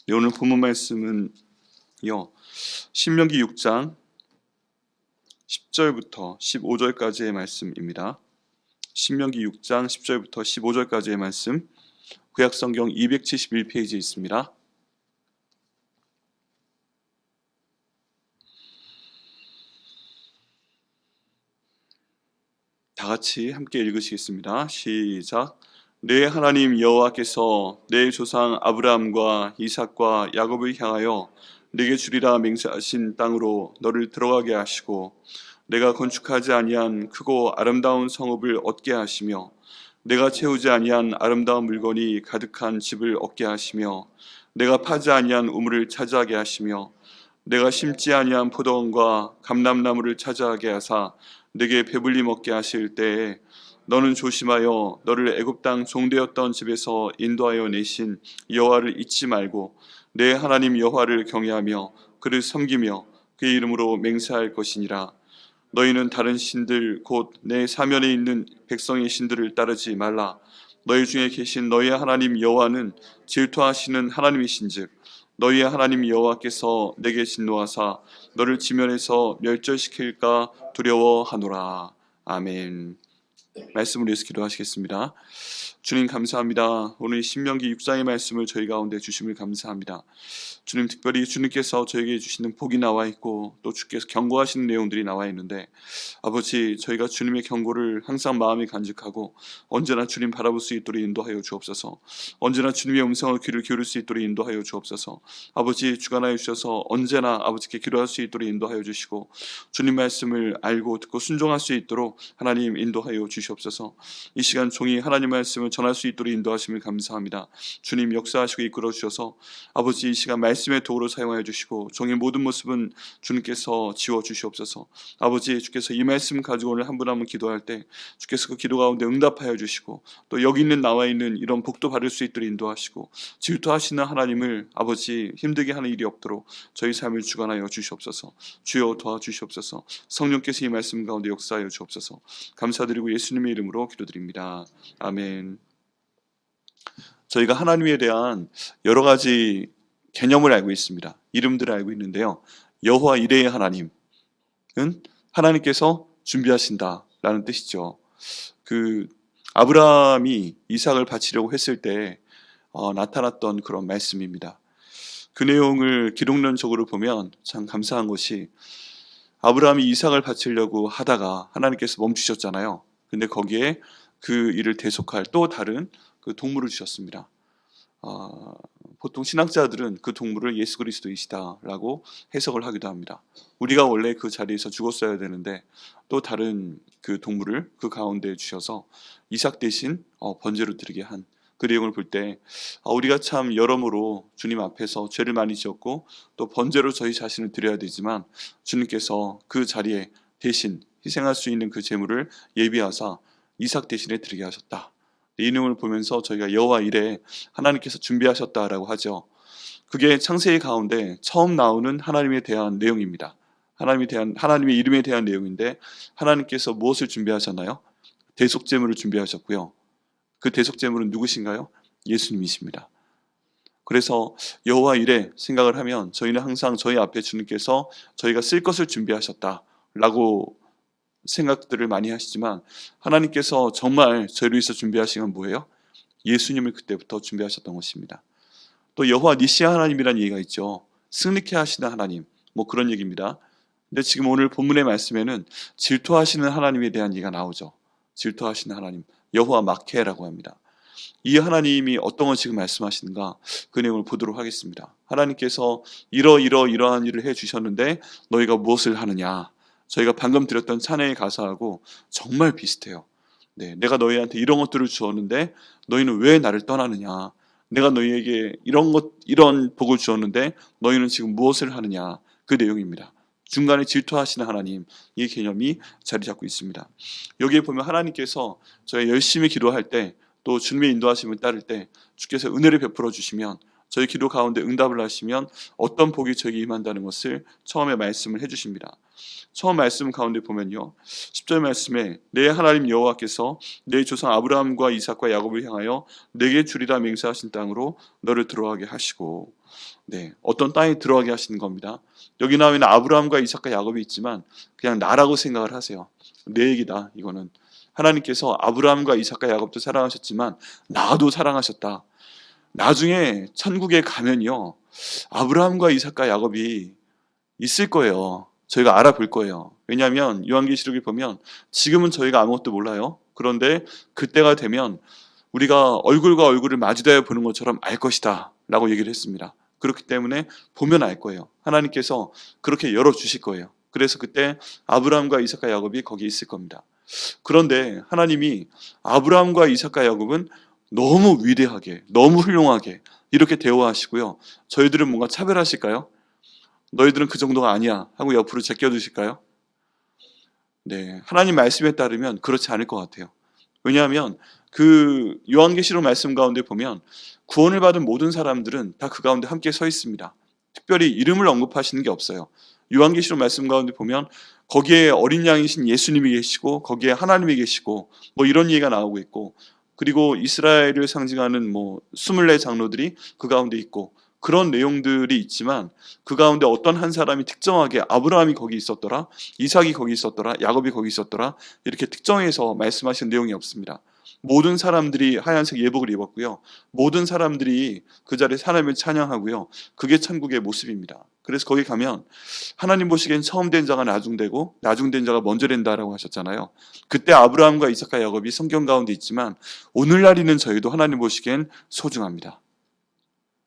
네, 오늘 본문 말씀은요, 신명기 6장 10절부터 15절까지의 말씀입니다. 신명기 6장 10절부터 15절까지의 말씀, 구약성경 271페이지에 있습니다. 다 같이 함께 읽으시겠습니다. 시작. 내 하나님 여호와께서 내 조상 아브라함과 이삭과 야곱을 향하여 내게 주리라 맹세하신 땅으로 너를 들어가게 하시고 내가 건축하지 아니한 크고 아름다운 성읍을 얻게 하시며 내가 채우지 아니한 아름다운 물건이 가득한 집을 얻게 하시며 내가 파지 아니한 우물을 차지하게 하시며 내가 심지 아니한 포도원과 감람나무를 차지하게 하사 내게 배불리 먹게 하실 때에 너는 조심하여 너를 애굽 땅 종되었던 집에서 인도하여 내신 여호와를 잊지 말고 내 하나님 여호와를 경외하며 그를 섬기며 그의 이름으로 맹세할 것이니라. 너희는 다른 신들 곧 내 사면에 있는 백성의 신들을 따르지 말라. 너희 중에 계신 너희의 하나님 여호와는 질투하시는 하나님이신즉 너희의 하나님 여호와께서 내게 진노하사 너를 지면에서 멸절시킬까 두려워하노라. 아멘. 말씀을 위해서 기도하시겠습니다. 주님 감사합니다. 오늘 신명기 6장의 말씀을 저희 가운데 주심을 감사합니다. 주님, 특별히 주님께서 저에게 주시는 복이 나와 있고 또 주께서 경고하시는 내용들이 나와 있는데, 아버지, 저희가 주님의 경고를 항상 마음에 간직하고 언제나 주님 바라볼 수 있도록 인도하여 주옵소서. 언제나 주님의 음성을 귀를 기울일 수 있도록 인도하여 주옵소서. 아버지, 주관하여 주셔서 언제나 아버지께 기도할 수 있도록 인도하여 주시고 주님 말씀을 알고 듣고 순종할 수 있도록 하나님 인도하여 주시옵소서. 이 시간 종이 하나님 말씀을 전할 수 있도록 인도하심을 감사합니다. 주님 역사하시고 이끌어 주셔서 아버지, 이 시간 말씀의 도구로 사용하여 주시고 종의 모든 모습은 주님께서 지워 주시옵소서. 아버지, 주께서 이 말씀 가지고 오늘 한 분 한 분 기도할 때 주께서 그 기도 가운데 응답하여 주시고 또 여기 있는 나와 있는 이런 복도 받을 수 있도록 인도하시고 질투하시는 하나님을 아버지 힘들게 하는 일이 없도록 저희 삶을 주관하여 주시옵소서. 주여 도와주시옵소서. 성령께서 이 말씀 가운데 역사하여 주옵소서. 감사드리고 예수님의 이름으로 기도드립니다. 아멘. 저희가 하나님에 대한 여러 가지 개념을 알고 있습니다. 이름들을 알고 있는데요. 여호와 이레의 하나님은 하나님께서 준비하신다라는 뜻이죠. 그 아브라함이 이삭을 바치려고 했을 때 나타났던 그런 말씀입니다. 그 내용을 기록론적으로 보면 참 감사한 것이, 아브라함이 이삭을 바치려고 하다가 하나님께서 멈추셨잖아요. 근데 거기에 그 일을 대속할 또 다른 그 동물을 주셨습니다. 보통 신학자들은 그 동물을 예수 그리스도이시다라고 해석을 하기도 합니다. 우리가 원래 그 자리에서 죽었어야 되는데 또 다른 그 동물을 그 가운데 주셔서 이삭 대신 번제로 드리게 한 그 내용을 볼 때 우리가 참 여러모로 주님 앞에서 죄를 많이 지었고 또 번제로 저희 자신을 드려야 되지만 주님께서 그 자리에 대신 희생할 수 있는 그 제물을 예비하사 이삭 대신에 드리게 하셨다. 이 내용을 보면서 저희가 여호와 이레 하나님께서 준비하셨다라고 하죠. 그게 창세기 가운데 처음 나오는 하나님에 대한 내용입니다. 하나님의 이름에 대한 내용인데, 하나님께서 무엇을 준비하셨나요? 대속제물을 준비하셨고요. 그 대속제물은 누구신가요? 예수님이십니다. 그래서 여호와 이레 생각을 하면 저희는 항상 저희 앞에 주님께서 저희가 쓸 것을 준비하셨다라고 생각들을 많이 하시지만, 하나님께서 정말 저희를 위해서 준비하신 건 뭐예요? 예수님을 그때부터 준비하셨던 것입니다. 또 여호와 니시 하나님이라는 얘기가 있죠. 승리케 하시는 하나님, 뭐 그런 얘기입니다. 근데 지금 오늘 본문의 말씀에는 질투하시는 하나님에 대한 얘기가 나오죠. 질투하시는 하나님, 여호와 마케라고 합니다. 이 하나님이 어떤 걸 지금 말씀하시는가, 그 내용을 보도록 하겠습니다. 하나님께서 이러한 일을 해주셨는데 너희가 무엇을 하느냐. 저희가 방금 드렸던 찬양의 가사하고 정말 비슷해요. 네, 내가 너희한테 이런 것들을 주었는데 너희는 왜 나를 떠나느냐. 내가 너희에게 이런 복을 주었는데 너희는 지금 무엇을 하느냐. 그 내용입니다. 중간에 질투하시는 하나님, 이 개념이 자리 잡고 있습니다. 여기에 보면 하나님께서 저희 열심히 기도할 때 또 주님의 인도하심을 따를 때 주께서 은혜를 베풀어 주시면 저희 기도 가운데 응답을 하시면 어떤 복이 저에게 임한다는 것을 처음에 말씀을 해주십니다. 처음 말씀 가운데 보면요, 10절 말씀에 내 하나님 여호와께서 내 조상 아브라함과 이삭과 야곱을 향하여 내게 주리라 맹세하신 땅으로 너를 들어가게 하시고, 어떤 땅에 들어가게 하시는 겁니다. 여기 나와 있는 아브라함과 이삭과 야곱이 있지만 그냥 나라고 생각을 하세요. 내 얘기다. 이거는 하나님께서 아브라함과 이삭과 야곱도 사랑하셨지만 나도 사랑하셨다. 나중에 천국에 가면요, 아브라함과 이삭과 야곱이 있을 거예요. 저희가 알아볼 거예요. 왜냐하면 요한계시록에 보면 지금은 저희가 아무것도 몰라요. 그런데 그때가 되면 우리가 얼굴과 얼굴을 마주대어 보는 것처럼 알 것이다 라고 얘기를 했습니다. 그렇기 때문에 보면 알 거예요. 하나님께서 그렇게 열어주실 거예요. 그래서 그때 아브라함과 이삭과 야곱이 거기 있을 겁니다. 그런데 하나님이 아브라함과 이삭과 야곱은 너무 위대하게, 너무 훌륭하게 이렇게 대우하시고요, 저희들은 뭔가 차별하실까요? 너희들은 그 정도가 아니야 하고 옆으로 제껴두실까요? 하나님 말씀에 따르면 그렇지 않을 것 같아요. 왜냐하면 그 요한계시록 말씀 가운데 보면 구원을 받은 모든 사람들은 다 그 가운데 함께 서 있습니다. 특별히 이름을 언급하시는 게 없어요. 요한계시록 말씀 가운데 보면 거기에 어린 양이신 예수님이 계시고 거기에 하나님이 계시고 뭐 이런 얘기가 나오고 있고, 그리고 이스라엘을 상징하는 24 장로들이 그 가운데 있고, 그런 내용들이 있지만 그 가운데 어떤 한 사람이 특정하게 아브라함이 거기 있었더라, 이삭이 거기 있었더라, 야곱이 거기 있었더라 이렇게 특정해서 말씀하신 내용이 없습니다. 모든 사람들이 하얀색 예복을 입었고요, 모든 사람들이 그 자리에 하나님을 찬양하고요, 그게 천국의 모습입니다. 그래서 거기 가면 하나님 보시기엔 처음 된 자가 나중되고 나중된 자가 먼저 된다라고 하셨잖아요. 그때 아브라함과 이삭과 야곱이 성경 가운데 있지만 오늘날 있는 저희도 하나님 보시기엔 소중합니다.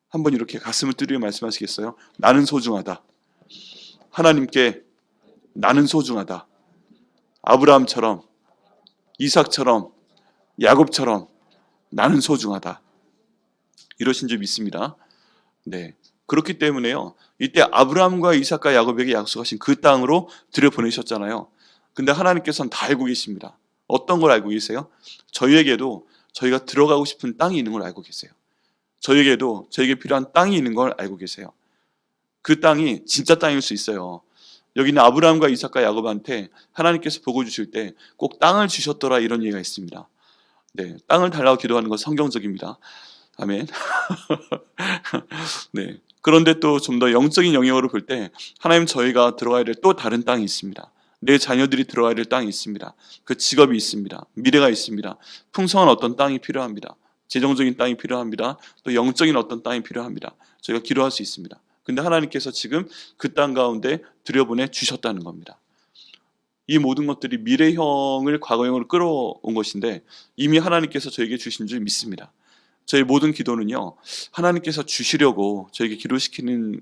한번 이렇게 가슴을 뚫으며 말씀하시겠어요? 나는 소중하다. 하나님께 나는 소중하다. 아브라함처럼, 이삭처럼, 야곱처럼 나는 소중하다. 이러신 줄 믿습니다. 그렇기 때문에요, 이때 아브라함과 이삭과 야곱에게 약속하신 그 땅으로 들여보내셨잖아요. 근데 하나님께서는 다 알고 계십니다. 어떤 걸 알고 계세요? 저희에게도 저희가 들어가고 싶은 땅이 있는 걸 알고 계세요. 저에게도 저에게 필요한 땅이 있는 걸 알고 계세요. 그 땅이 진짜 땅일 수 있어요. 여기는 아브라함과 이삭과 야곱한테 하나님께서 복을 주실 때 꼭 땅을 주셨더라 이런 얘기가 있습니다. 땅을 달라고 기도하는 건 성경적입니다. 아멘. 그런데 또 좀 더 영적인 영역으로 볼 때 하나님, 저희가 들어가야 될 또 다른 땅이 있습니다. 내 자녀들이 들어가야 될 땅이 있습니다. 그 직업이 있습니다. 미래가 있습니다. 풍성한 어떤 땅이 필요합니다. 재정적인 땅이 필요합니다. 또 영적인 어떤 땅이 필요합니다. 저희가 기도할 수 있습니다. 근데 하나님께서 지금 그 땅 가운데 들여보내 주셨다는 겁니다. 이 모든 것들이 미래형을 과거형으로 끌어온 것인데 이미 하나님께서 저에게 주신 줄 믿습니다. 저희 모든 기도는요, 하나님께서 주시려고 저에게 기도시키는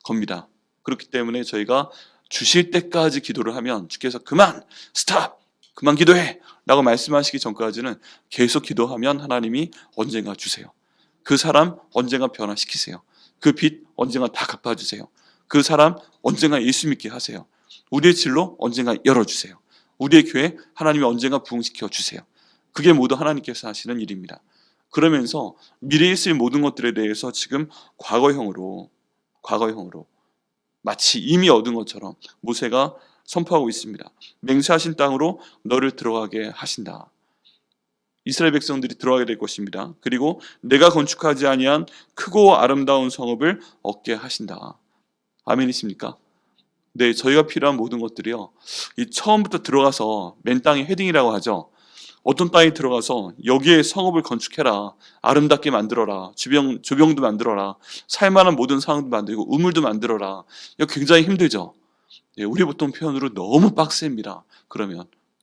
겁니다. 그렇기 때문에 저희가 주실 때까지 기도를 하면 주께서 그만, 스탑, 그만 기도해 라고 말씀하시기 전까지는 계속 기도하면 하나님이 언젠가 주세요. 그 사람 언젠가 변화시키세요. 그 빚 언젠가 다 갚아주세요. 그 사람 언젠가 예수 믿게 하세요. 우리의 진로 언젠가 열어주세요. 우리의 교회 하나님이 언젠가 부흥시켜 주세요. 그게 모두 하나님께서 하시는 일입니다. 그러면서 미래에 있을 모든 것들에 대해서 지금 과거형으로 마치 이미 얻은 것처럼 모세가 선포하고 있습니다. 맹세하신 땅으로 너를 들어가게 하신다. 이스라엘 백성들이 들어가게 될 것입니다. 그리고 내가 건축하지 아니한 크고 아름다운 성읍을 얻게 하신다. 아멘이십니까? 저희가 필요한 모든 것들이요, 이 처음부터 들어가서 맨 땅에 헤딩이라고 하죠. 어떤 땅에 들어가서 여기에 성읍을 건축해라, 아름답게 만들어라, 조병도 만들어라, 살만한 모든 상황도 만들고 우물도 만들어라. 이거 굉장히 힘들죠. 우리 보통 표현으로 너무 빡셉니다.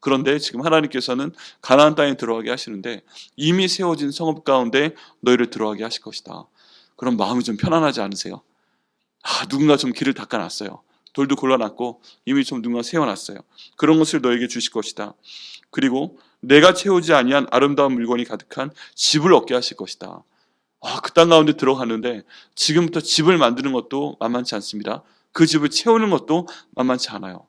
그런데 지금 하나님께서는 가나안 땅에 들어가게 하시는데 이미 세워진 성읍 가운데 너희를 들어가게 하실 것이다. 그럼 마음이 좀 편안하지 않으세요? 누군가 좀 길을 닦아놨어요. 돌도 골라놨고 이미 좀 누군가 세워놨어요. 그런 것을 너에게 주실 것이다. 그리고 내가 채우지 아니한 아름다운 물건이 가득한 집을 얻게 하실 것이다. 그 땅 가운데 들어가는데 지금부터 집을 만드는 것도 만만치 않습니다. 그 집을 채우는 것도 만만치 않아요.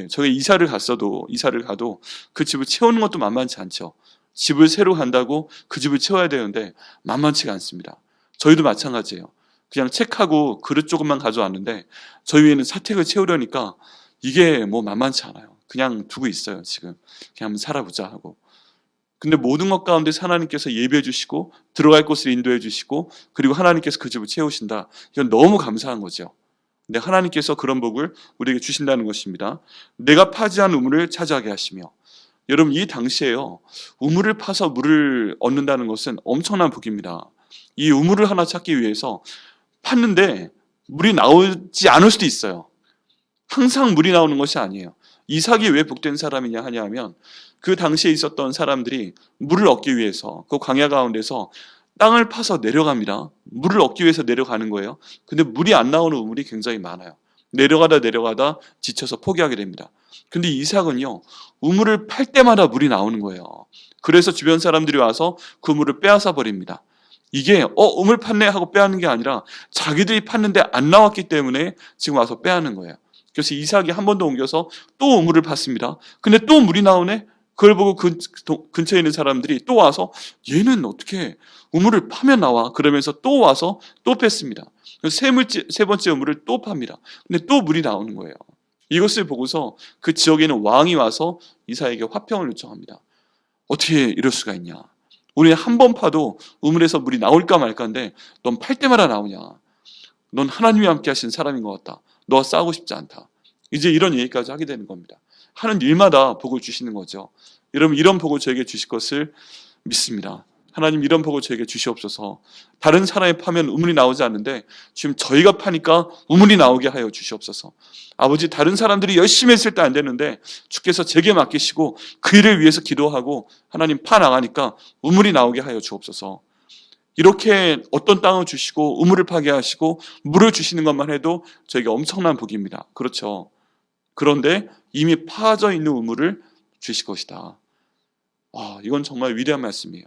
저희가 이사를 가도 그 집을 채우는 것도 만만치 않죠. 집을 새로 간다고 그 집을 채워야 되는데 만만치가 않습니다. 저희도 마찬가지예요. 그냥 책하고 그릇 조금만 가져왔는데 저희 위에는 사택을 채우려니까 이게 뭐 만만치 않아요. 그냥 두고 있어요. 지금 그냥 한번 살아보자 하고. 근데 모든 것 가운데 하나님께서 예배해 주시고 들어갈 곳을 인도해 주시고 그리고 하나님께서 그 집을 채우신다. 이건 너무 감사한 거죠. 근데 하나님께서 그런 복을 우리에게 주신다는 것입니다. 내가 파지한 우물을 차지하게 하시며, 여러분 이 당시에요, 우물을 파서 물을 얻는다는 것은 엄청난 복입니다. 이 우물을 하나 찾기 위해서 팠는데 물이 나오지 않을 수도 있어요. 항상 물이 나오는 것이 아니에요. 이삭이 왜 복된 사람이냐 하냐면 그 당시에 있었던 사람들이 물을 얻기 위해서 그 광야 가운데서 땅을 파서 내려갑니다. 물을 얻기 위해서 내려가는 거예요. 근데 물이 안 나오는 우물이 굉장히 많아요. 내려가다 지쳐서 포기하게 됩니다. 근데 이삭은요, 우물을 팔 때마다 물이 나오는 거예요. 그래서 주변 사람들이 와서 그 우물을 빼앗아 버립니다. 이게 우물 팠네 하고 빼앗는 게 아니라 자기들이 팠는데 안 나왔기 때문에 지금 와서 빼앗는 거예요. 그래서 이삭이 한 번 더 옮겨서 또 우물을 팠습니다. 근데 또 물이 나오네? 그걸 보고 근처에 있는 사람들이 또 와서 얘는 어떻게 우물을 파면 나와? 그러면서 또 와서 또 뺐습니다. 세 번째 우물을 또 팝니다. 근데 또 물이 나오는 거예요. 이것을 보고서 그 지역에는 왕이 와서 이삭에게 화평을 요청합니다. 어떻게 이럴 수가 있냐? 우리는 한 번 파도 우물에서 물이 나올까 말까인데 넌 팔 때마다 나오냐? 넌 하나님이 함께 하신 사람인 것 같다. 너와 싸우고 싶지 않다. 이제 이런 얘기까지 하게 되는 겁니다. 하는 일마다 복을 주시는 거죠. 여러분 이런 복을 저에게 주실 것을 믿습니다. 하나님 이런 복을 저에게 주시옵소서. 다른 사람이 파면 우물이 나오지 않는데 지금 저희가 파니까 우물이 나오게 하여 주시옵소서. 아버지 다른 사람들이 열심히 했을 때 안 되는데 주께서 제게 맡기시고 그 일을 위해서 기도하고 하나님 파 나가니까 우물이 나오게 하여 주옵소서. 이렇게 어떤 땅을 주시고 우물을 파게 하시고 물을 주시는 것만 해도 저에게 엄청난 복입니다. 그렇죠. 그런데 이미 파져 있는 우물을 주실 것이다. 이건 정말 위대한 말씀이에요.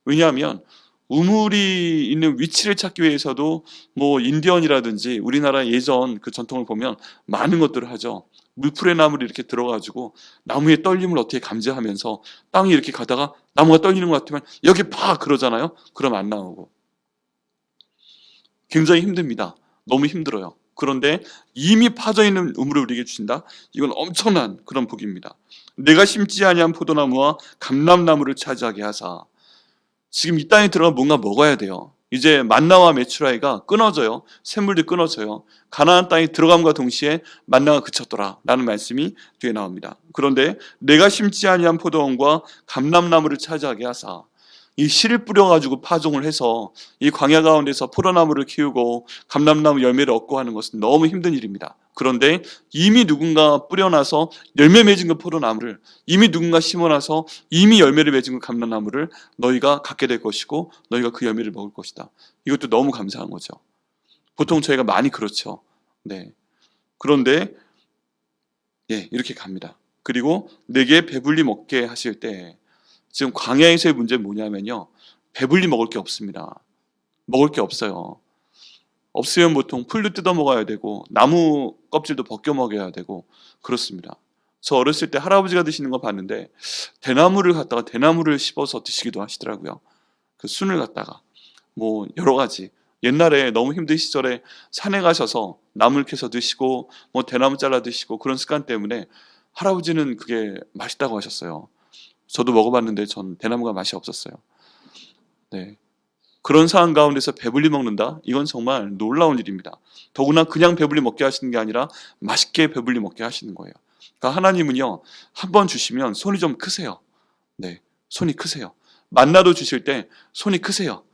왜냐하면 우물이 있는 위치를 찾기 위해서도 뭐 인디언이라든지 우리나라 예전 그 전통을 보면 많은 것들을 하죠. 물풀의 나무를 이렇게 들어가지고 나무의 떨림을 어떻게 감지하면서 땅이 이렇게 가다가 나무가 떨리는 것 같으면 여기 파 그러잖아요. 그럼 안 나오고 굉장히 힘듭니다. 너무 힘들어요. 그런데 이미 파져 있는 우물을 우리에게 주신다. 이건 엄청난 그런 복입니다. 내가 심지 아니한 포도나무와 감람나무를 차지하게 하사. 지금 이 땅에 들어가 뭔가 먹어야 돼요. 이제 만나와 메추라기가 끊어져요. 샘물도 끊어져요. 가나안 땅에 들어감과 동시에 만나가 그쳤더라 라는 말씀이 뒤에 나옵니다. 그런데 내가 심지 아니한 포도원과 감람나무를 차지하게 하사. 이 씨를 뿌려가지고 파종을 해서 이 광야 가운데서 포도나무를 키우고 감람나무 열매를 얻고 하는 것은 너무 힘든 일입니다. 그런데 이미 누군가 뿌려놔서 열매 맺은 그 포도나무를, 이미 누군가 심어놔서 이미 열매를 맺은 그 감람나무를 너희가 갖게 될 것이고 너희가 그 열매를 먹을 것이다. 이것도 너무 감사한 거죠. 보통 저희가 많이 그렇죠. 네. 그런데 이렇게 갑니다. 그리고 내게 배불리 먹게 하실 때, 지금 광야에서의 문제는 뭐냐면요, 배불리 먹을 게 없습니다. 먹을 게 없어요. 없으면 보통 풀도 뜯어 먹어야 되고 나무 껍질도 벗겨 먹어야 되고 그렇습니다. 저 어렸을 때 할아버지가 드시는 거 봤는데 대나무를 갖다가 대나무를 씹어서 드시기도 하시더라고요. 그 순을 갖다가 뭐 여러 가지, 옛날에 너무 힘든 시절에 산에 가셔서 나무를 캐서 드시고 뭐 대나무 잘라 드시고 그런 습관 때문에 할아버지는 그게 맛있다고 하셨어요. 저도 먹어봤는데 전 대나무가 맛이 없었어요. 네. 그런 상황 가운데서 배불리 먹는다? 이건 정말 놀라운 일입니다. 더구나 그냥 배불리 먹게 하시는 게 아니라 맛있게 배불리 먹게 하시는 거예요. 그러니까 하나님은요, 한 번 주시면 손이 좀 크세요. 네, 손이 크세요. 만나도 주실 때 손이 크세요.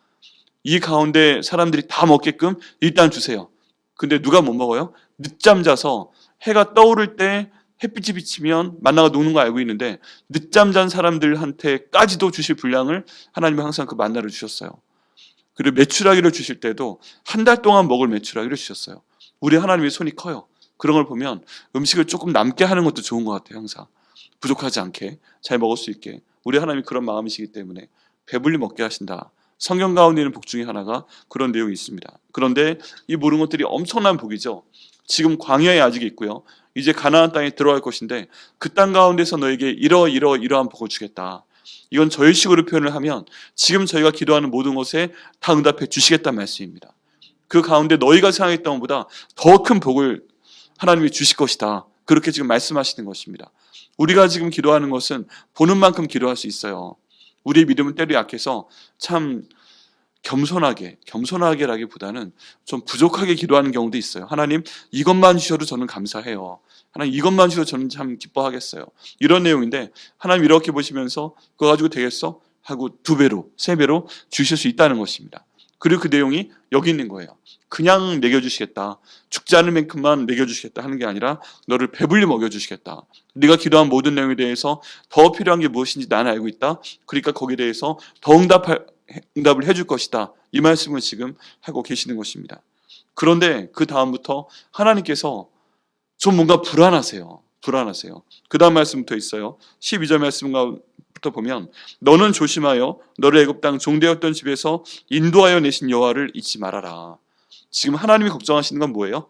이 가운데 사람들이 다 먹게끔 일단 주세요. 근데 누가 못 먹어요? 늦잠 자서 해가 떠오를 때 햇빛이 비치면 만나가 녹는 거 알고 있는데 늦잠 잔 사람들한테까지도 주실 분량을 하나님은 항상 그 만나를 주셨어요. 그리고 메추라기를 주실 때도 한 달 동안 먹을 메추라기를 주셨어요. 우리 하나님의 손이 커요. 그런 걸 보면 음식을 조금 남게 하는 것도 좋은 것 같아요. 항상 부족하지 않게 잘 먹을 수 있게. 우리 하나님이 그런 마음이시기 때문에 배불리 먹게 하신다. 성경 가운데 있는 복 중에 하나가 그런 내용이 있습니다. 그런데 이 모든 것들이 엄청난 복이죠. 지금 광야에 아직 있고요. 이제 가나안 땅에 들어갈 것인데 그 땅 가운데서 너에게 이러한 복을 주겠다. 이건 저희 식으로 표현을 하면 지금 저희가 기도하는 모든 것에 다 응답해 주시겠다는 말씀입니다. 그 가운데 너희가 생각했던 것보다 더 큰 복을 하나님이 주실 것이다. 그렇게 지금 말씀하시는 것입니다. 우리가 지금 기도하는 것은 보는 만큼 기도할 수 있어요. 우리의 믿음은 때로 약해서 참 겸손하게라기보다는 좀 부족하게 기도하는 경우도 있어요. 하나님, 이것만 주셔도 저는 감사해요. 하나님, 이것만 주셔도 저는 참 기뻐하겠어요. 이런 내용인데 하나님 이렇게 보시면서 그거 가지고 되겠어? 하고 2배로 3배로 주실 수 있다는 것입니다. 그리고 그 내용이 여기 있는 거예요. 그냥 먹여주시겠다, 죽지 않을 만큼만 먹여주시겠다 하는 게 아니라 너를 배불리 먹여주시겠다. 네가 기도한 모든 내용에 대해서 더 필요한 게 무엇인지 나는 알고 있다. 그러니까 거기에 대해서 더 응답을 해줄 것이다. 이 말씀을 지금 하고 계시는 것입니다. 그런데 그 다음부터 하나님께서 좀 뭔가 불안하세요. 그 다음 말씀부터 있어요. 12절 말씀부터 보면 너는 조심하여 너를 애굽 땅 종되었던 집에서 인도하여 내신 여호와를 잊지 말아라. 지금 하나님이 걱정하시는 건 뭐예요?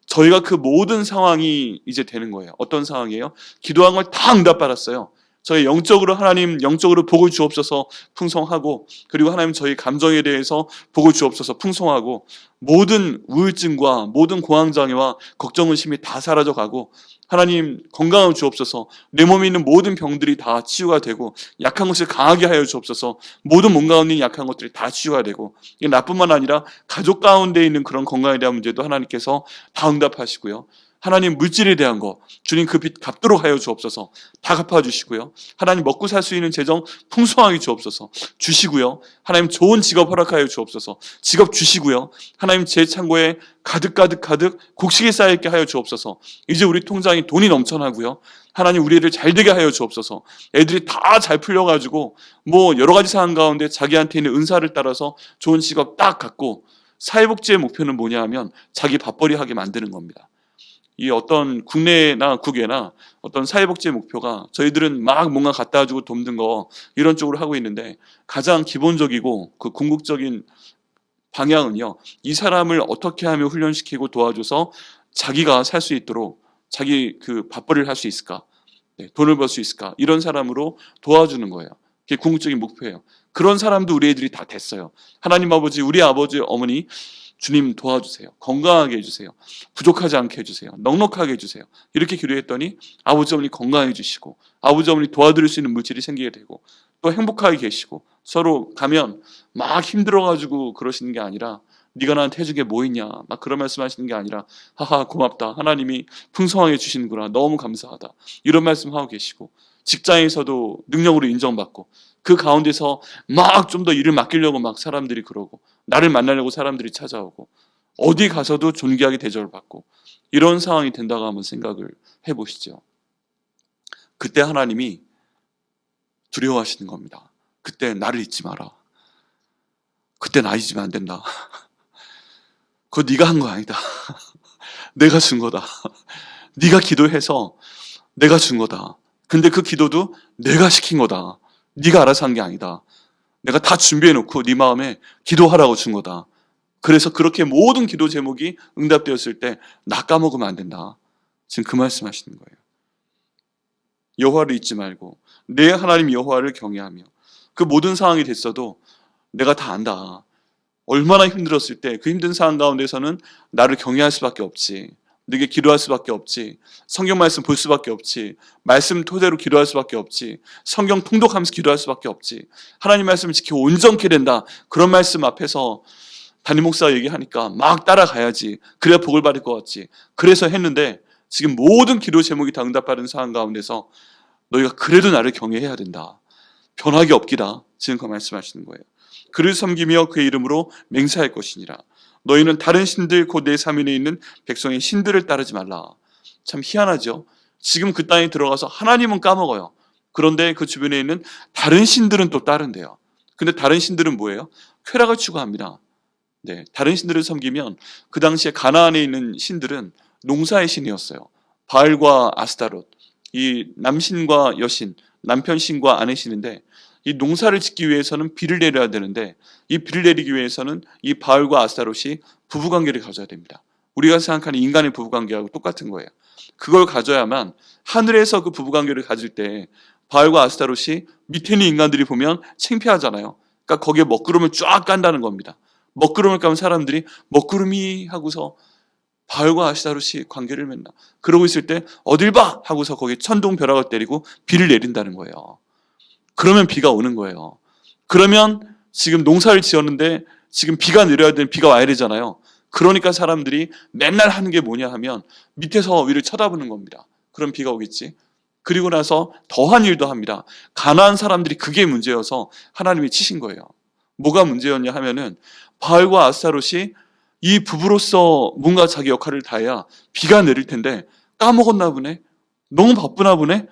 저희가 그 모든 상황이 이제 되는 거예요. 어떤 상황이에요? 기도한 걸 다 응답받았어요. 저희 영적으로 하나님 영적으로 복을 주옵소서 풍성하고, 그리고 하나님 저희 감정에 대해서 복을 주옵소서 풍성하고, 모든 우울증과 모든 공황장애와 걱정 의심이 다 사라져가고, 하나님 건강을 주옵소서, 내 몸에 있는 모든 병들이 다 치유가 되고, 약한 것을 강하게 하여 주옵소서, 모든 몸 가운데 있는 약한 것들이 다 치유가 되고, 이게 나뿐만 아니라 가족 가운데 있는 그런 건강에 대한 문제도 하나님께서 다 응답하시고요. 하나님 물질에 대한 거 주님 그 빚 갚도록 하여 주옵소서, 다 갚아주시고요. 하나님 먹고 살 수 있는 재정 풍성하게 주옵소서 주시고요. 하나님 좋은 직업 허락하여 주옵소서, 직업 주시고요. 하나님 제 창고에 가득 곡식이 쌓여있게 하여 주옵소서. 이제 우리 통장에 돈이 넘쳐나고요. 하나님 우리 애들 잘 되게 하여 주옵소서. 애들이 다 잘 풀려가지고 뭐 여러 가지 상황 가운데 자기한테 있는 은사를 따라서 좋은 직업 딱 갖고, 사회복지의 목표는 뭐냐 하면 자기 밥벌이 하게 만드는 겁니다. 이 어떤 국내나 국외나 어떤 사회복지의 목표가 저희들은 막 뭔가 갖다 주고 돕는 거 이런 쪽으로 하고 있는데, 가장 기본적이고 그 궁극적인 방향은요, 이 사람을 어떻게 하면 훈련시키고 도와줘서 자기가 살 수 있도록 자기 그 밥벌이를 할 수 있을까, 돈을 벌 수 있을까, 이런 사람으로 도와주는 거예요. 그게 궁극적인 목표예요. 그런 사람도 우리 애들이 다 됐어요. 하나님 아버지, 우리 아버지 어머니 주님 도와주세요. 건강하게 해주세요. 부족하지 않게 해주세요. 넉넉하게 해주세요. 이렇게 기도했더니 아버지 어머니 건강해 주시고, 아버지 어머니 도와드릴 수 있는 물질이 생기게 되고, 또 행복하게 계시고, 서로 가면 막 힘들어가지고 그러시는 게 아니라 네가 나한테 해준 게 뭐 있냐 막 그런 말씀하시는 게 아니라, 하하 고맙다, 하나님이 풍성하게 주시는구나, 너무 감사하다, 이런 말씀하고 계시고, 직장에서도 능력으로 인정받고, 그 가운데서 막 좀 더 일을 맡기려고 막 사람들이 그러고, 나를 만나려고 사람들이 찾아오고, 어디 가서도 존귀하게 대접을 받고, 이런 상황이 된다고 한번 생각을 해보시죠. 그때 하나님이 두려워하시는 겁니다. 그때 나를 잊지 마라. 그때 나 잊으면 안 된다. 그거 네가 한 거 아니다. 내가 준 거다. 네가 기도해서 내가 준 거다. 근데 그 기도도 내가 시킨 거다. 네가 알아서 한 게 아니다. 내가 다 준비해놓고 네 마음에 기도하라고 준 거다. 그래서 그렇게 모든 기도 제목이 응답되었을 때 나 까먹으면 안 된다. 지금 그 말씀하시는 거예요. 여호와를 잊지 말고 내 하나님 여호와를 경외하며, 그 모든 상황이 됐어도 내가 다 안다. 얼마나 힘들었을 때 그 힘든 상황 가운데서는 나를 경외할 수밖에 없지, 네게 기도할 수밖에 없지, 성경 말씀 볼 수밖에 없지, 말씀 토대로 기도할 수밖에 없지, 성경 통독하면서 기도할 수밖에 없지, 하나님 말씀을 지키고 온전케 된다. 그런 말씀 앞에서 담임 목사가 얘기하니까 막 따라가야지, 그래야 복을 받을 것 같지, 그래서 했는데 지금 모든 기도 제목이 다 응답받은 상황 가운데서 너희가 그래도 나를 경외해야 된다. 변화가 없기다. 지금 그 말씀하시는 거예요. 그를 섬기며 그의 이름으로 맹세할 것이니라. 너희는 다른 신들 곧 내 사면에 있는 백성의 신들을 따르지 말라. 참 희한하죠. 지금 그 땅에 들어가서 하나님은 까먹어요. 그런데 그 주변에 있는 다른 신들은 또 따른대요. 근데 다른 신들은 뭐예요? 쾌락을 추구합니다. 다른 신들을 섬기면, 그 당시에 가나안에 있는 신들은 농사의 신이었어요. 바알과 아스타롯, 이 남신과 여신, 남편 신과 아내 신인데, 이 농사를 짓기 위해서는 비를 내려야 되는데, 이 비를 내리기 위해서는 이 바알과 아스타롯이 부부관계를 가져야 됩니다. 우리가 생각하는 인간의 부부관계하고 똑같은 거예요. 그걸 가져야만, 하늘에서 그 부부관계를 가질 때 바알과 아스타롯이 밑에 있는 인간들이 보면 창피하잖아요. 그러니까 거기에 먹구름을 쫙 깐다는 겁니다. 먹구름을 까면 사람들이 먹구름이 하고서 바알과 아스타롯이 관계를 맺나. 그러고 있을 때 어딜 봐 하고서 거기에 천둥 벼락을 때리고 비를 내린다는 거예요. 그러면 비가 오는 거예요. 그러면 지금 농사를 지었는데 지금 비가 내려야 되는, 비가 와야 되잖아요. 그러니까 사람들이 맨날 하는 게 뭐냐 하면 밑에서 위를 쳐다보는 겁니다. 그럼 비가 오겠지. 그리고 나서 더한 일도 합니다. 가난한 사람들이 그게 문제여서 하나님이 치신 거예요. 뭐가 문제였냐 하면은 바알과 아스타롯이 이 부부로서 뭔가 자기 역할을 다해야 비가 내릴 텐데 까먹었나 보네. 너무 바쁘나 보네.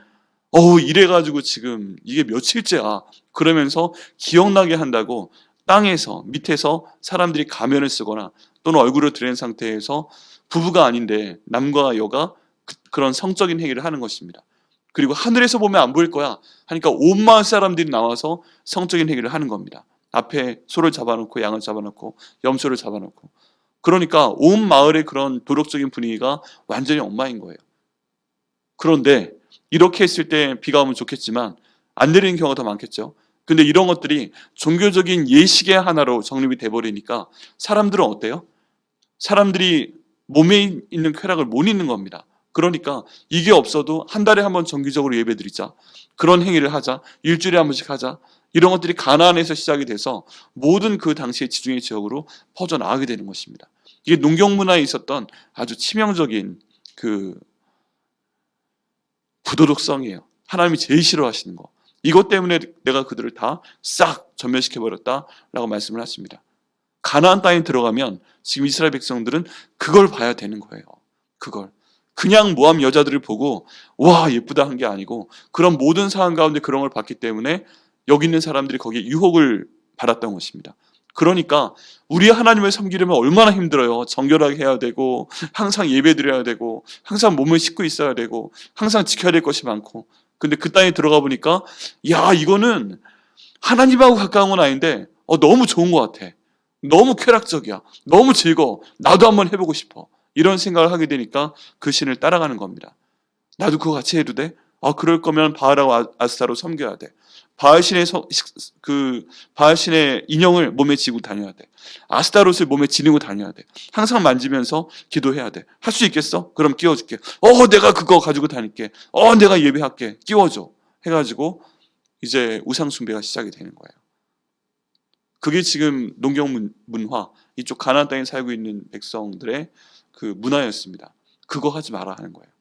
이래가지고 지금 이게 며칠째야. 그러면서 기억나게 한다고 땅에서 밑에서 사람들이 가면을 쓰거나 또는 얼굴을 드러낸 상태에서 부부가 아닌데 남과 여가 그런 성적인 행위를 하는 것입니다. 그리고 하늘에서 보면 안 보일 거야 하니까 온 마을 사람들이 나와서 성적인 행위를 하는 겁니다. 앞에 소를 잡아놓고 양을 잡아놓고 염소를 잡아놓고. 그러니까 온 마을의 그런 도덕적인 분위기가 완전히 엉망인 거예요. 그런데 이렇게 했을 때 비가 오면 좋겠지만 안 내리는 경우가 더 많겠죠. 근데 이런 것들이 종교적인 예식의 하나로 정립이 돼버리니까 사람들은 어때요? 사람들이 몸에 있는 쾌락을 못 잊는 겁니다. 그러니까 이게 없어도 한 달에 한 번 정기적으로 예배 드리자. 그런 행위를 하자. 일주일에 한 번씩 하자. 이런 것들이 가나안에서 시작이 돼서 모든 그 당시의 지중해 지역으로 퍼져나가게 되는 것입니다. 이게 농경 문화에 있었던 아주 치명적인 그 부도덕성이에요. 하나님이 제일 싫어하시는 거. 이것 때문에 내가 그들을 다 싹 전멸시켜버렸다라고 말씀을 하십니다. 가나안 땅에 들어가면 지금 이스라엘 백성들은 그걸 봐야 되는 거예요. 그걸. 그냥 모함 여자들을 보고 와 예쁘다 한 게 아니고 그런 모든 상황 가운데 그런 걸 봤기 때문에 여기 있는 사람들이 거기에 유혹을 받았던 것입니다. 그러니까 우리 하나님을 섬기려면 얼마나 힘들어요. 정결하게 해야 되고 항상 예배 드려야 되고 항상 몸을 씻고 있어야 되고 항상 지켜야 될 것이 많고. 근데 그 땅에 들어가 보니까 야 이거는 하나님하고 가까운 건 아닌데 너무 좋은 것 같아. 너무 쾌락적이야. 너무 즐거워. 나도 한번 해보고 싶어. 이런 생각을 하게 되니까 그 신을 따라가는 겁니다. 나도 그거 같이 해도 돼? 그럴 거면 바알하고 아스타로 섬겨야 돼. 바알신의 인형을 몸에 지고 다녀야 돼. 아스타롯을 몸에 지니고 다녀야 돼. 항상 만지면서 기도해야 돼. 할 수 있겠어? 그럼 끼워줄게. 내가 그거 가지고 다닐게. 내가 예배할게. 끼워줘. 해가지고 이제 우상 숭배가 시작이 되는 거예요. 그게 지금 농경 문화, 이쪽 가나안 땅에 살고 있는 백성들의 그 문화였습니다. 그거 하지 마라 하는 거예요.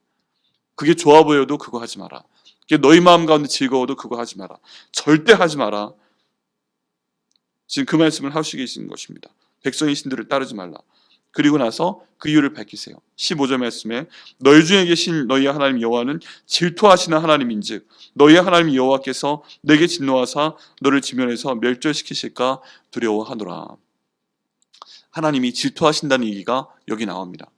그게 좋아 보여도 그거 하지 마라. 그게 너희 마음 가운데 즐거워도 그거 하지 마라. 절대 하지 마라. 지금 그 말씀을 하시고 계시는 것입니다. 백성의 신들을 따르지 말라. 그리고 나서 그 이유를 밝히세요. 15절 말씀에 너희 중에 계신 너희의 하나님 여호와는 질투하시는 하나님인즉 너희의 하나님 여호와께서 내게 진노하사 너를 지면에서 멸절시키실까 두려워하노라. 하나님이 질투하신다는 얘기가 여기 나옵니다.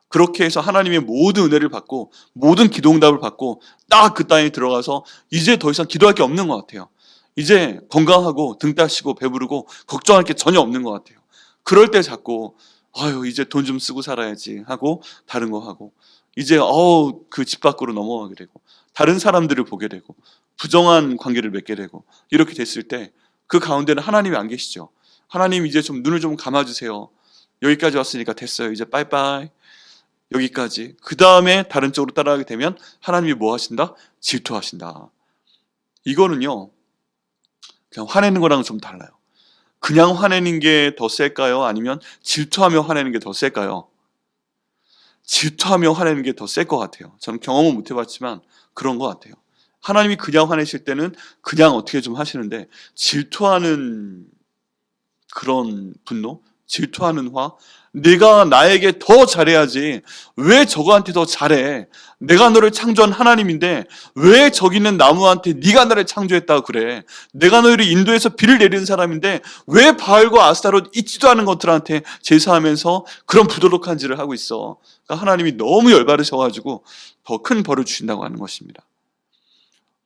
그렇게 해서 하나님의 모든 은혜를 받고 모든 기도응답을 받고 딱 그 땅에 들어가서 이제 더 이상 기도할 게 없는 것 같아요. 이제 건강하고 등 따시고 배부르고 걱정할 게 전혀 없는 것 같아요. 그럴 때 자꾸 이제 돈 좀 쓰고 살아야지 하고 다른 거 하고 이제 그 집 밖으로 넘어가게 되고 다른 사람들을 보게 되고 부정한 관계를 맺게 되고 이렇게 됐을 때 그 가운데는 하나님이 안 계시죠. 하나님 이제 좀 눈을 좀 감아주세요. 여기까지 왔으니까 됐어요. 이제 빠이빠이. 여기까지. 그 다음에 다른 쪽으로 따라가게 되면 하나님이 뭐 하신다? 질투하신다. 이거는요 그냥 화내는 거랑은 좀 달라요. 그냥 화내는 게 더 셀까요? 아니면 질투하며 화내는 게 더 셀까요? 질투하며 화내는 게 더 셀 것 같아요. 저는 경험은 못 해봤지만 그런 것 같아요. 하나님이 그냥 화내실 때는 그냥 어떻게 좀 하시는데 질투하는 그런 분노, 질투하는 화, 내가 나에게 더 잘해야지 왜 저거한테 더 잘해? 내가 너를 창조한 하나님인데 왜 저기 있는 나무한테 네가 나를 창조했다고 그래? 내가 너희를 인도해서 비를 내리는 사람인데 왜 바알과 아스타롯 있지도 않은 것들한테 제사하면서 그런 부도덕한 짓을 하고 있어? 그러니까 하나님이 너무 열받으셔가지고 더 큰 벌을 주신다고 하는 것입니다.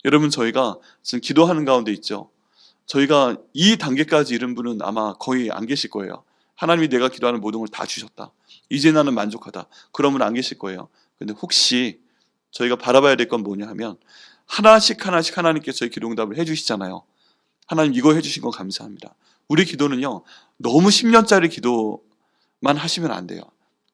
여러분 저희가 지금 기도하는 가운데 있죠. 저희가 이 단계까지 이른 분은 아마 거의 안 계실 거예요. 하나님이 내가 기도하는 모든 걸 다 주셨다. 이제 나는 만족하다. 그러면 안 계실 거예요. 근데 혹시 저희가 바라봐야 될 건 뭐냐 하면 하나씩 하나씩 하나님께서 저희 기도응답을 해주시잖아요. 하나님 이거 해주신 건 감사합니다. 우리 기도는요, 너무 10년짜리 기도만 하시면 안 돼요.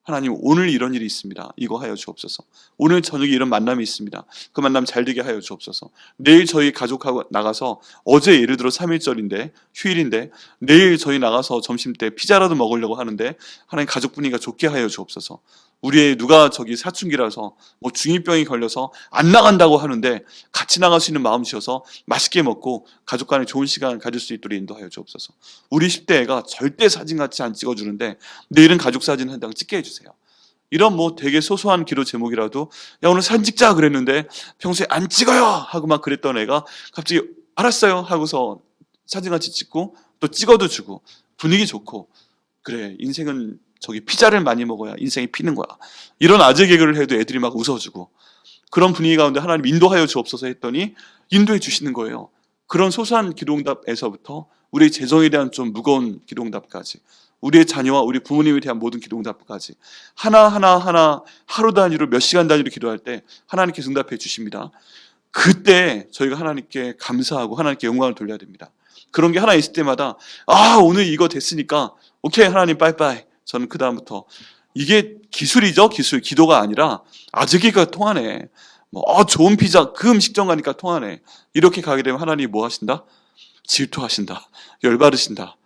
하나님, 오늘 이런 일이 있습니다. 이거 하여 주옵소서. 오늘 저녁에 이런 만남이 있습니다. 그 만남 잘 되게 하여 주옵소서. 내일 저희 가족하고 나가서, 어제 예를 들어 3일절인데, 휴일인데, 내일 저희 나가서 점심때 피자라도 먹으려고 하는데, 하나님 가족 분위기가 좋게 하여 주옵소서. 우리의 누가 저기 사춘기라서 뭐 중2병이 걸려서 안 나간다고 하는데 같이 나갈 수 있는 마음이셔서 맛있게 먹고 가족 간에 좋은 시간 가질 수 있도록 인도하여 주옵소서. 우리 10대 애가 절대 사진 같이 안 찍어주는데 내일은 가족 사진 한 장 찍게 해주세요. 이런 뭐 되게 소소한 기도 제목이라도, 야 오늘 사진 찍자 그랬는데 평소에 안 찍어요 하고 막 그랬던 애가 갑자기 알았어요 하고서 사진 같이 찍고 또 찍어도 주고 분위기 좋고, 그래 인생은 저기 피자를 많이 먹어야 인생이 피는 거야. 이런 아재 개그를 해도 애들이 막 웃어주고, 그런 분위기 가운데 하나님 인도하여 주옵소서 했더니 인도해 주시는 거예요. 그런 소소한 기도응답에서부터 우리의 재정에 대한 좀 무거운 기도응답까지, 우리의 자녀와 우리 부모님에 대한 모든 기도응답까지 하나하나 하루 단위로 몇 시간 단위로 기도할 때 하나님께서 응답해 주십니다. 그때 저희가 하나님께 감사하고 하나님께 영광을 돌려야 됩니다. 그런 게 하나 있을 때마다 오늘 이거 됐으니까 오케이 하나님 빠이빠이. 저는 그 다음부터 이게 기술이죠. 기술. 기도가 아니라 아재기가 통하네. 좋은 피자 그 음식점 가니까 통하네. 이렇게 가게 되면 하나님이 뭐 하신다? 질투하신다. 열받으신다.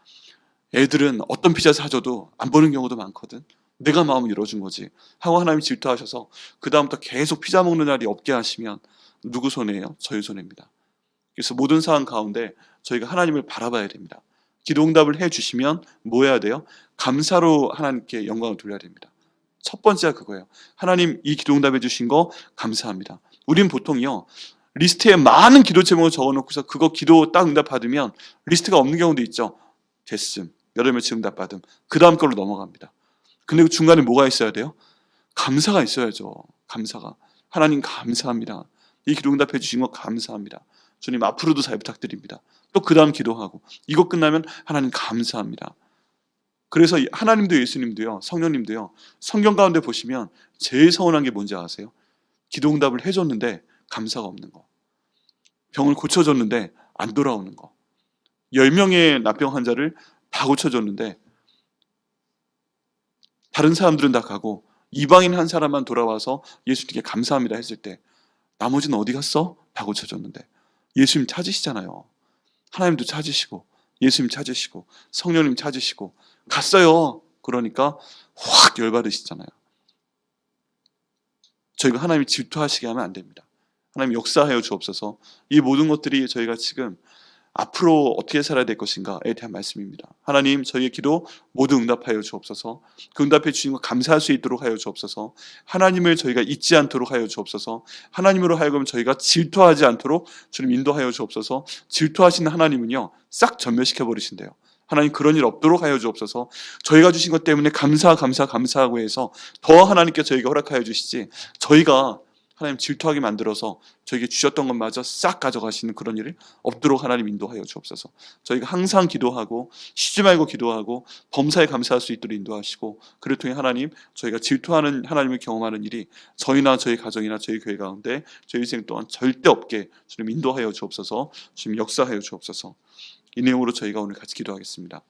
애들은 어떤 피자 사줘도 안 보는 경우도 많거든. 내가 마음을 열어준 거지 하고 하나님이 질투하셔서 그 다음부터 계속 피자 먹는 날이 없게 하시면 누구 손해예요? 저희 손해입니다. 그래서 모든 상황 가운데 저희가 하나님을 바라봐야 됩니다. 기도응답을 해주시면 뭐 해야 돼요? 감사로 하나님께 영광을 돌려야 됩니다. 첫 번째가 그거예요. 하나님 이 기도응답해 주신 거 감사합니다. 우린 보통요, 리스트에 많은 기도 제목을 적어놓고서 그거 기도 딱 응답 받으면 리스트가 없는 경우도 있죠. 됐음, 여러 며칠 응답 받음, 그 다음 걸로 넘어갑니다. 근데 그 중간에 뭐가 있어야 돼요? 감사가 있어야죠. 감사가. 하나님 감사합니다. 이 기도 응답해 주신 거 감사합니다. 주님 앞으로도 잘 부탁드립니다. 또 그 다음 기도하고, 이거 끝나면 하나님 감사합니다. 그래서 하나님도 예수님도요, 성령님도요, 성경 가운데 보시면 제일 서운한 게 뭔지 아세요? 기도응답을 해줬는데 감사가 없는 거. 병을 고쳐줬는데 안 돌아오는 거. 10명의 납병 환자를 다 고쳐줬는데 다른 사람들은 다 가고 이방인 한 사람만 돌아와서 예수님께 감사합니다 했을 때 나머지는 어디 갔어? 다 고쳐줬는데. 예수님 찾으시잖아요. 하나님도 찾으시고 예수님 찾으시고 성령님 찾으시고 갔어요. 그러니까 확 열받으시잖아요. 저희가 하나님이 질투하시게 하면 안 됩니다. 하나님 역사하여 주옵소서. 이 모든 것들이 저희가 지금 앞으로 어떻게 살아야 될 것인가에 대한 말씀입니다. 하나님 저희의 기도 모두 응답하여 주옵소서. 그 응답해 주신 것 감사할 수 있도록 하여 주옵소서. 하나님을 저희가 잊지 않도록 하여 주옵소서. 하나님으로 하여금 저희가 질투하지 않도록 주님 인도하여 주옵소서. 질투하시는 하나님은요 싹 전멸시켜 버리신대요. 하나님 그런 일 없도록 하여 주옵소서. 저희가 주신 것 때문에 감사하고 해서 더 하나님께 저희가 허락하여 주시지, 저희가 하나님 질투하게 만들어서 저에게 주셨던 것마저 싹 가져가시는 그런 일을 없도록 하나님 인도하여 주옵소서. 저희가 항상 기도하고 쉬지 말고 기도하고 범사에 감사할 수 있도록 인도하시고, 그를 통해 하나님 저희가 질투하는 하나님을 경험하는 일이 저희나 저희 가정이나 저희 교회 가운데 저희 인생 동안 절대 없게 주님 인도하여 주옵소서. 주님 역사하여 주옵소서. 이 내용으로 저희가 오늘 같이 기도하겠습니다.